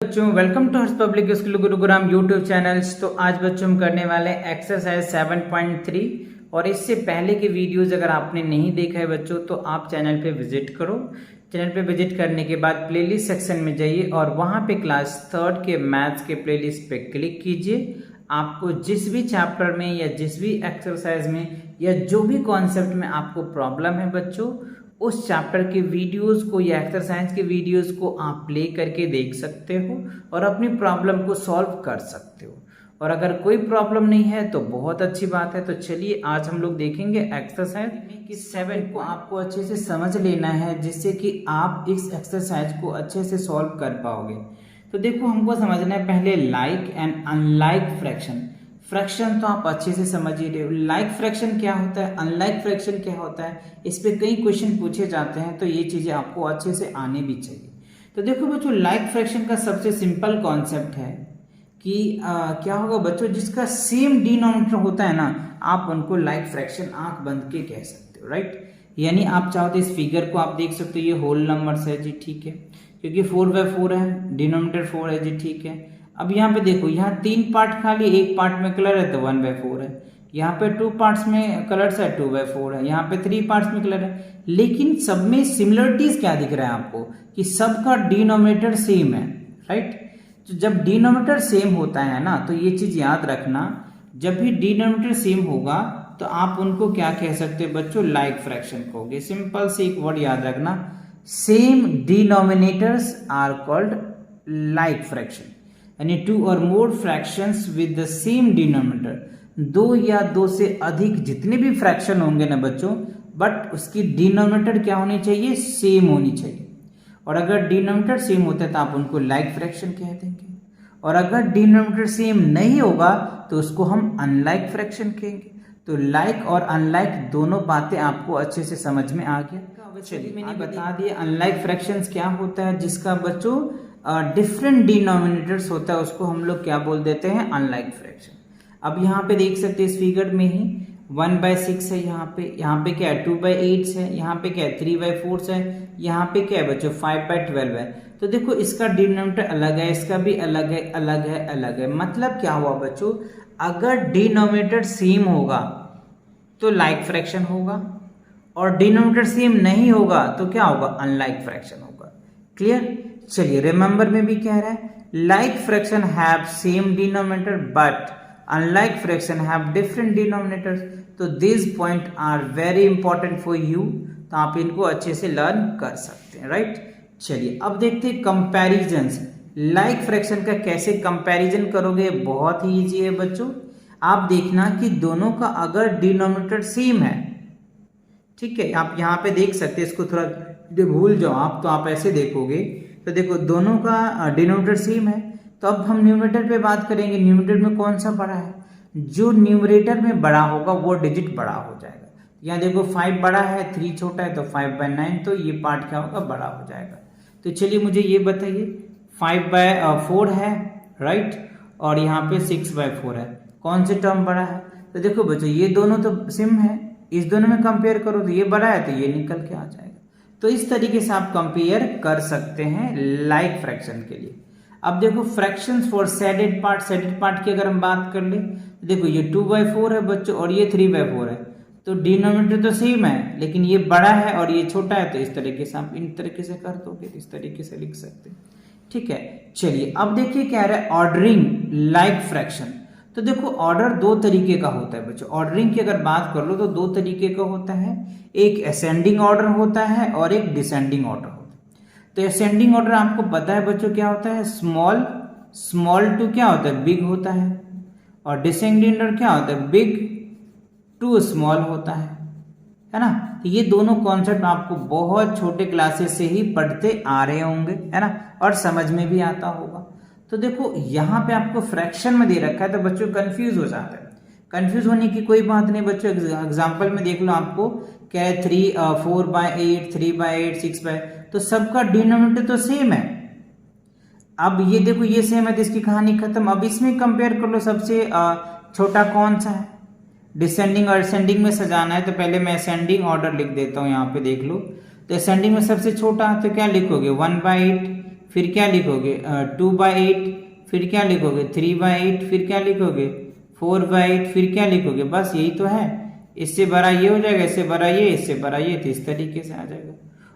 बच्चों, welcome to Harsh public school Gurugram YouTube channels. तो आज बच्चों हम करने वाले एक्सरसाइज 7.3 और इससे पहले के वीडियोस अगर आपने नहीं देखा है बच्चों तो आप चैनल पे विजिट करो। चैनल पे विजिट करने के बाद प्लेलिस्ट सेक्शन में जाइए और वहां पे क्लास 3rd के मैथ्स के प्लेलिस्ट पे क्लिक कीजिए। आपको जिस भी चैप्टर में या जिस भी एक्सरसाइज में या जो भी कॉन्सेप्ट में आपको प्रॉब्लम है बच्चों, उस चैप्टर के वीडियोस को या एक्सरसाइज के वीडियोस को आप प्ले करके देख सकते हो और अपनी प्रॉब्लम को सॉल्व कर सकते हो। और अगर कोई प्रॉब्लम नहीं है तो बहुत अच्छी बात है। तो चलिए आज हम लोग देखेंगे एक्सरसाइज कि 7 को आपको अच्छे से समझ लेना है जिससे कि आप इस एक्सरसाइज को अच्छे से सॉल्व कर पाओगे। तो देखो, हमको समझना है पहले like and unlike fraction. Fraction तो आप अच्छे से समझ ही रहे हो। लाइक फ्रैक्शन क्या होता है, अनलाइक फ्रैक्शन क्या होता है, इस पे कई क्वेश्चन पूछे जाते हैं, तो ये चीजें आपको अच्छे से आने भी चाहिए। तो देखो बच्चों, लाइक फ्रैक्शन का सबसे सिंपल कॉन्सेप्ट है कि क्या होगा बच्चों, जिसका सेम डिनोमिनेटर होता है ना, आप उनको लाइक फ्रैक्शन आंख बंद के कह सकते हो, राइट। यानी आप चाहो तो इस फिगर को आप देख सकते हो, ये होल नंबर्स है जी, ठीक है, क्योंकि 4/4 है, डिनोमिनेटर 4 है जी, ठीक है। अब यहाँ पे देखो, यहाँ 3 पार्ट खाली, एक पार्ट में कलर है तो 1/4 है। यहाँ पे 2 पार्ट्स में कलर्स है 2/4 है। यहाँ पे 3 पार्ट्स में कलर है, लेकिन सब में सिमिलरिटीज क्या दिख रहा है आपको कि सबका डिनोमिनेटर सेम है, राइट। तो जब डिनोमिनेटर सेम होता है ना, तो ये चीज याद रखना, जब भी डिनोमिनेटर सेम होगा तो आप उनको क्या कह सकते हो बच्चों, लाइक फ्रैक्शन कहोगे। सिंपल से एक वर्ड याद रखना, same denominators are called like fraction. यानी 2 और more fractions with the same denominator, 2 या 2 से अधिक जितने भी फ्रैक्शन होंगे ना बच्चों, बट उसकी डिनोमिनेटर क्या होनी चाहिए, सेम होनी चाहिए। और अगर डिनोमिनेटर सेम होता है तो आप उनको लाइक फ्रैक्शन कह देंगे, और अगर डिनोमिनेटर सेम नहीं होगा तो उसको हम अनलाइक फ्रैक्शन कहेंगे। तो लाइक और अनलाइक दोनों बातें आपको अच्छे से समझ में आ गया। चलिए मैंने बता दिया अनलाइक फ्रैक्शंस क्या होता है, जिसका बच्चों डिफरेंट डिनोमिनेटर्स होता है, उसको हम लोग क्या बोल देते हैं, अनलाइक फ्रैक्शन। अब यहाँ पे देख सकते हैं इस फिगर में ही 1/6 है, यहाँ पे क्या है 2/8 है, यहाँ पे क्या है 3/4 है, यहाँ पे क्या है बच्चों 5/12 है। तो देखो इसका डिनोमिनेटर अलग है, इसका भी अलग है, अलग है, अलग है। मतलब क्या हुआ बच्चों, अगर डिनोमिनेटर सेम होगा तो लाइक फ्रैक्शन होगा, और डिनोमिनेटर सेम नहीं होगा तो क्या होगा, अनलाइक फ्रैक्शन होगा। क्लियर। चलिए रिमेंबर में भी कह रहा है, like fraction have same denominator but unlike fraction have different denominators. तो this point are very important for you, तो आप इनको अच्छे से लर्न कर सकते हैं, राइट। चलिए अब देखते हैं कंपैरिजंस। लाइक फ्रैक्शन का कैसे कंपैरिजन करोगे, बहुत ही इजी है बच्चों। आप देखना कि दोनों का अगर डिनोमिनेटर सेम है, ठीक है, आप यहाँ पे देख सकते हैं, इसको थोड़ा भूल जाओ आप, तो आप ऐसे देखोगे तो देखो दोनों का डिनोमिनेटर सेम है। तो अब हम न्यूमरेटर पे बात करेंगे, न्यूमरेटर में कौन सा बड़ा है, जो न्यूमरेटर में बड़ा होगा वो डिजिट बड़ा हो जाएगा। यहाँ देखो 5 बड़ा है, 3 छोटा है, तो 5/9, तो ये पार्ट क्या होगा, बड़ा हो जाएगा। तो चलिए मुझे ये बताइए, 5/4 है, राइट, और यहाँ पे 6/4 है, कौन से टर्म बड़ा है। तो देखो बच्चों, ये दोनों तो सेम है, इस दोनों में कंपेयर करो तो ये बड़ा है, तो ये निकल के आ जाएगा। तो इस तरीके से आप कंपेयर कर सकते हैं लाइक फ्रैक्शन के लिए। अब देखो फ्रैक्शंस फॉर शेडेड पार्ट की अगर हम बात कर ले, देखो ये 2/4 है बच्चों और ये 3/4 है, तो डिनोमिनेटर तो सेम है, लेकिन ये बड़ा है और ये छोटा है, तो इस तरीके से आप इन तरीके से कर दोगे, इस तरीके से लिख सकते हैं, ठीक है। चलिए अब देखिए क्या रहा है, ऑर्डरिंग लाइक फ्रैक्शन। तो देखो ऑर्डर 2 तरीके का होता है बच्चों। ऑर्डरिंग की अगर बात कर लो तो 2 तरीके का होता है, एक असेंडिंग ऑर्डर होता है और एक डिसेंडिंग ऑर्डर होता है। तो असेंडिंग ऑर्डर आपको पता है बच्चों क्या होता है, स्मॉल टू क्या होता है, बिग होता है, और डिसेंडिंग ऑर्डर क्या होता है, बिग टू स्मॉल होता है ना। तो ये दोनों कॉन्सेप्ट आपको बहुत छोटे क्लासेस से ही पढ़ते आ रहे होंगे, है ना, और समझ में भी आता होगा। तो देखो यहाँ पे आपको फ्रैक्शन में दे रखा है तो बच्चों कंफ्यूज हो जाता है। कंफ्यूज होने की कोई बात नहीं बच्चों, एग्जांपल में देख लो, आपको क्या है 4/8, 3/8, 6/, तो सबका डिनोमिनेटर तो सेम है। अब ये देखो ये सेम है तो इसकी कहानी खत्म। अब इसमें कंपेयर कर लो, सबसे छोटा कौन सा है, डिसेंडिंग और असेंडिंग में सजाना है तो पहले मैं असेंडिंग ऑर्डर लिख देता हूँ, यहाँ पे देख लो। तो असेंडिंग में सबसे छोटा है तो क्या लिखोगे, 1/8, फिर क्या लिखोगे 2/8, फिर क्या लिखोगे 3/8, फिर क्या लिखोगे 4/8, फिर क्या लिखोगे, बस यही तो है। इससे बड़ा ये हो जाएगा, इससे बड़ा ये, इससे बड़ा ये, तो इस तरीके से आ जाएगा।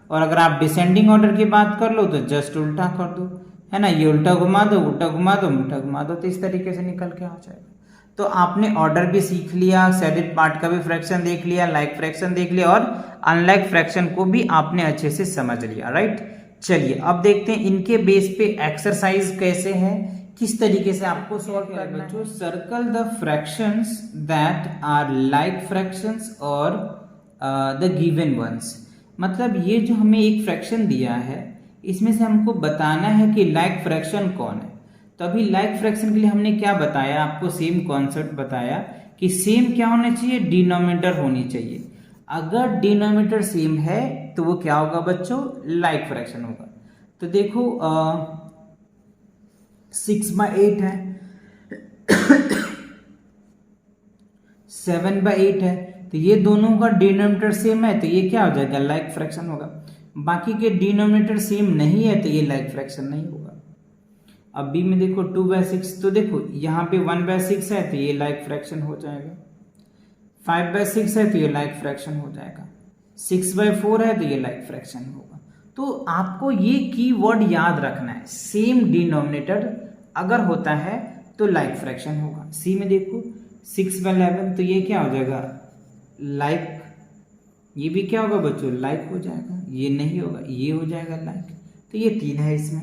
और अगर आप डिसेंडिंग ऑर्डर की बात कर लो तो जस्ट उल्टा कर दो, है ना, ये उल्टा घुमा दो, उल्टा घुमा दो, उल्टा घुमा दो, तो इस तरीके से निकल के आ जाएगा। तो आपने ऑर्डर भी सीख लिया, शेडेड पार्ट का भी फ्रैक्शन देख लिया, लाइक फ्रैक्शन देख लिया, और अनलाइक फ्रैक्शन को भी आपने अच्छे से समझ लिया, राइट। चलिए अब देखते हैं इनके बेस पे एक्सरसाइज कैसे है, किस तरीके से आपको सॉल्व करना है। Circle the fractions that are like fractions और द गिवन वंस। मतलब ये जो हमें एक फ्रैक्शन दिया है, इसमें से हमको बताना है कि लाइक फ्रैक्शन कौन है। तो अभी लाइक फ्रैक्शन के लिए हमने क्या बताया, आपको सेम कॉन्सेप्ट बताया कि सेम क्या होना चाहिए, डिनोमिनेटर होनी चाहिए। अगर डिनोमिनेटर सेम है तो वो क्या होगा बच्चों, लाइक फ्रैक्शन होगा। तो देखो 6/8 है 7/8 है, तो ये दोनों का डिनोमिनेटर सेम है तो ये क्या हो जाएगा, लाइक फ्रैक्शन होगा। बाकी के डिनोमिनेटर सेम नहीं है तो ये लाइक फ्रैक्शन नहीं होगा। अब बी में देखो 2/6, तो देखो यहाँ पे 1/6 है तो ये लाइक फ्रैक्शन हो जाएगा, 5/6 है तो ये लाइक फ्रैक्शन हो जाएगा, 6/4 है तो ये लाइक फ्रैक्शन होगा। तो आपको ये कीवर्ड याद रखना है, सेम डिनोमिनेटर अगर होता है तो लाइक फ्रैक्शन होगा। सी में देखो 6/11, तो ये क्या हो जाएगा, लाइक। ये भी क्या होगा बच्चों, लाइक हो जाएगा। ये नहीं होगा, ये हो जाएगा लाइक। तो ये 3 है इसमें।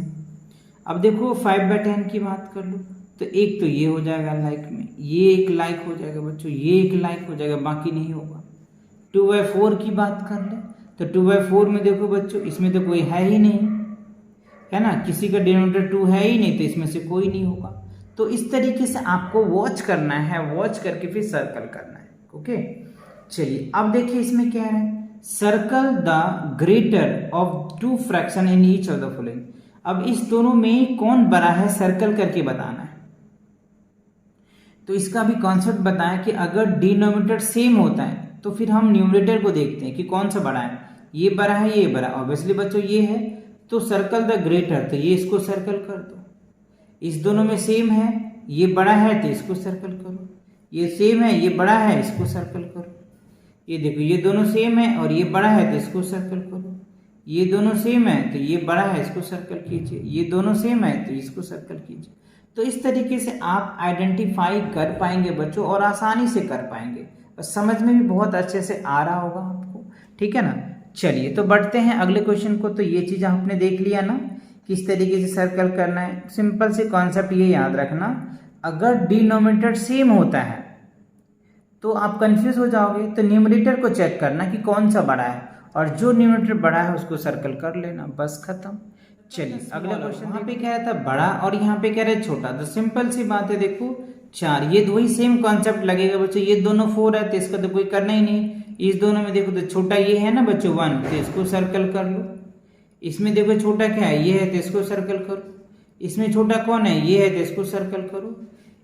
अब देखो 5/10 की बात कर लो, तो एक तो ये हो जाएगा लाइक में, ये एक लाइक हो जाएगा बच्चों, ये एक लाइक हो जाएगा, बाकी नहीं होगा। 2/4 की बात कर ले, तो 2/4 में देखो बच्चों, इसमें तो कोई है ही नहीं, है ना, किसी का डिनोमिनेटर 2 है ही नहीं, तो इसमें से कोई नहीं होगा। तो इस तरीके से आपको वॉच करना है, वॉच करके फिर सर्कल करना है। ओके, चलिए अब देखिए इसमें क्या है, circle the greater of 2 fraction in each of the following. अब इस दोनों में कौन बड़ा है सर्कल करके बताना है। तो इसका भी कॉन्सेप्ट बताया कि अगर डिनोमिनेटर सेम होता है तो फिर हम न्यूमरेटर को देखते हैं कि कौन सा बड़ा है, ये बड़ा है, ये बड़ा, ऑब्वियसली बच्चों ये है, तो सर्कल द ग्रेटर, तो ये इसको सर्कल कर दो। इस दोनों में सेम है, ये बड़ा है तो इसको सर्कल करो, ये सेम है, ये बड़ा है, इसको सर्कल करो। ये देखो ये दोनों सेम है और ये बड़ा है तो इसको सर्कल करो, ये दोनों सेम है तो ये बड़ा है, इसको सर्कल कीजिए, ये दोनों सेम है तो इसको सर्कल कीजिए। तो इस तरीके से आप आइडेंटिफाई कर पाएंगे बच्चों, और आसानी से कर पाएंगे, और समझ में भी बहुत अच्छे से आ रहा होगा आपको, ठीक है ना। चलिए तो बढ़ते हैं अगले क्वेश्चन को। तो ये चीज आपने देख लिया ना, किस तरीके से सर्कल करना है। सिंपल से कॉन्सेप्ट ये याद रखना, अगर डिनोमिनेटर सेम होता है तो आप कंफ्यूज हो जाओगे, तो न्यूमरेटर को चेक करना कि कौन सा बड़ा है, और जो न्यूमरेटर बड़ा है उसको सर्कल कर लेना, बस खत्म। चलिए अगला क्वेश्चन, यहाँ पे कह रहा था बड़ा और यहाँ पे कह रहे छोटा, तो सिंपल सी बात है, देखो 4, ये वही सेम कॉन्सेप्ट लगेगा बच्चों। ये दोनों 4 है तो इसका तो कोई करना ही नहीं। इस दोनों में देखो तो छोटा ये है ना बच्चों 1, तो इसको सर्कल कर लो। इसमें देखो छोटा क्या है, ये है तो इसको सर्कल करो। इसमें छोटा कौन है, ये है तो इसको सर्कल करो।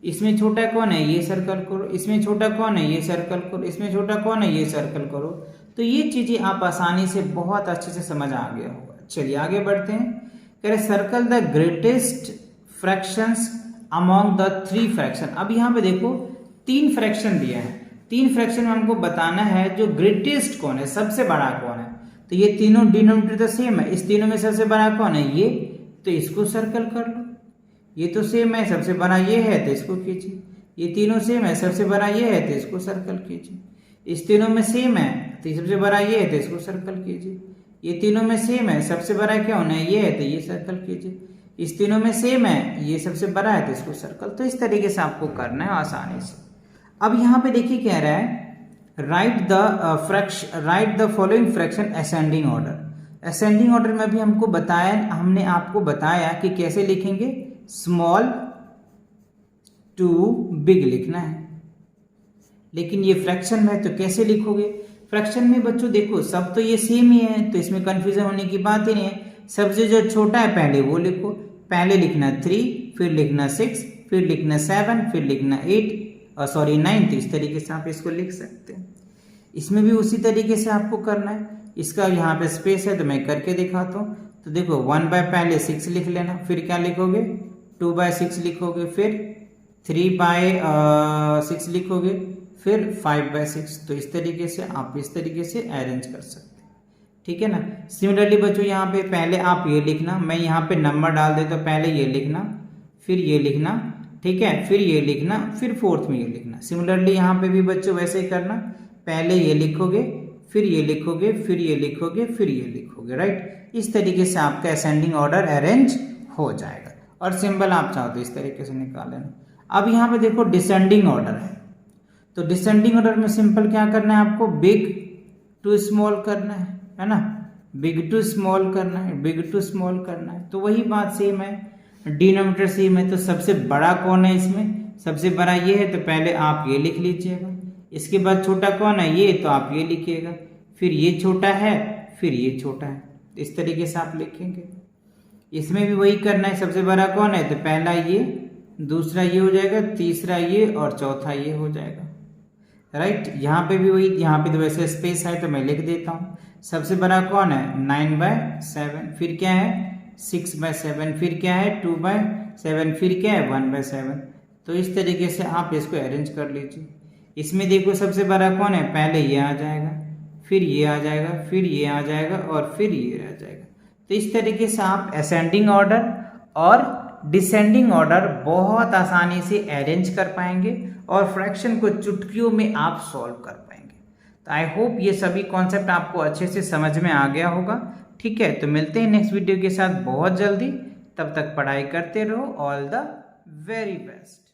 इसमें छोटा कौन है, ये सर्कल करो। इसमें छोटा कौन है, ये सर्कल करो। इसमें छोटा कौन है, ये सर्कल करो। तो ये चीजें आप आसानी से बहुत अच्छे से समझ आ गया होगा। चलिए आगे बढ़ते हैं। कह रहे circle the greatest fractions among the 3 fraction. अब यहाँ पे देखो 3 फ्रैक्शन दिया है, 3 फ्रैक्शन में हमको बताना है जो ग्रेटेस्ट कौन है, सबसे बड़ा कौन है। तो ये तीनों डिनोमिनेटर तो सेम है, इस तीनों में सबसे बड़ा कौन है, ये, तो इसको सर्कल कर लो। ये तो सेम है, सबसे बड़ा ये है तो इसको कीजिए। ये तीनों सेम है, सबसे बड़ा ये है तो इसको सर्कल कीजिए। इस तीनों में सेम है तो सबसे बड़ा ये है तो इसको सर्कल कीजिए। ये तीनों में सेम है, सबसे बड़ा क्या होना है, ये है तो ये सर्कल कीजिए। इस तीनों में सेम है, ये सबसे बड़ा है तो इसको सर्कल। तो इस तरीके से आपको करना है आसानी से। अब यहाँ पे देखिए कह रहा है right the following fraction ascending order. Ascending order में भी हमको बताया, हमने आपको बताया कि कैसे लिखेंगे, स्मॉल टू बिग लिखना है। लेकिन ये फ्रैक्शन में तो कैसे लिखोगे, फ्रैक्शन में बच्चों देखो सब तो ये सेम ही है, तो इसमें कंफ्यूजन होने की बात ही नहीं है। सबसे जो छोटा है पहले वो लिखो, पहले लिखना 3, फिर लिखना 6, फिर लिखना 7, फिर लिखना 9। तो इस तरीके से आप इसको लिख सकते हैं। इसमें भी उसी तरीके से आपको करना है। इसका यहाँ पे स्पेस है तो मैं करके दिखाता हूँ। तो देखो 1 बाय पहले 6 लिख लेना, फिर क्या लिखोगे 2 बाय 6 लिखोगे, फिर 3 बाय 6 लिखोगे, फिर 5 बाय 6। तो इस तरीके से आप इस तरीके से अरेंज कर सकते हैं, ठीक है ना। सिमिलरली बच्चों यहाँ पे पहले आप ये लिखना, मैं यहाँ पे नंबर डाल देता, तो पहले ये लिखना, फिर ये लिखना, ठीक है, फिर ये लिखना, फिर फोर्थ में ये लिखना। सिमिलरली यहाँ पे भी बच्चों वैसे ही करना, पहले ये लिखोगे, फिर ये लिखोगे, फिर ये लिखोगे, फिर ये लिखोगे, राइट। इस तरीके से आपका असेंडिंग ऑर्डर अरेंज हो जाएगा। और सिंबल आप चाहो तो इस तरीके से निकाल लेना। अब यहाँ पे देखो डिसेंडिंग ऑर्डर है, तो डिसेंडिंग ऑर्डर में सिंपल क्या करना है आपको, बिग टू स्मॉल करना है ना, बिग टू स्मॉल करना है, बिग टू स्मॉल करना है। तो वही बात सेम है, डिनोमिनेटर सेम है। तो सबसे बड़ा कौन है इसमें, सबसे बड़ा ये है, तो पहले आप ये लिख लीजिएगा। इसके बाद छोटा कौन है ये, तो आप ये लिखिएगा, फिर ये छोटा है, फिर ये छोटा है। इस तरीके से आप लिखेंगे। इसमें भी वही करना है, सबसे बड़ा कौन है, तो पहला ये, दूसरा ये हो जाएगा, तीसरा ये और चौथा ये हो जाएगा, राइट। यहाँ पे भी वही, यहाँ पे तो वैसे स्पेस है तो मैं लिख देता हूँ। सबसे बड़ा कौन है 9 बाय 7, फिर क्या है 6 बाय 7, फिर क्या है 2 बाय 7, फिर क्या है 1 बाय 7। तो इस तरीके से आप इसको अरेंज कर लीजिए। इसमें देखो सबसे बड़ा कौन है, पहले ये आ जाएगा, फिर ये आ जाएगा, फिर ये आ जाएगा और फिर ये आ जाएगा। तो इस तरीके से आप असेंडिंग ऑर्डर और डिसेंडिंग ऑर्डर बहुत आसानी से अरेंज कर पाएंगे और फ्रैक्शन को चुटकियों में आप सॉल्व कर पाएंगे। तो आई होप ये सभी कॉन्सेप्ट आपको अच्छे से समझ में आ गया होगा, ठीक है। तो मिलते हैं नेक्स्ट वीडियो के साथ बहुत जल्दी, तब तक पढ़ाई करते रहो। All the very best.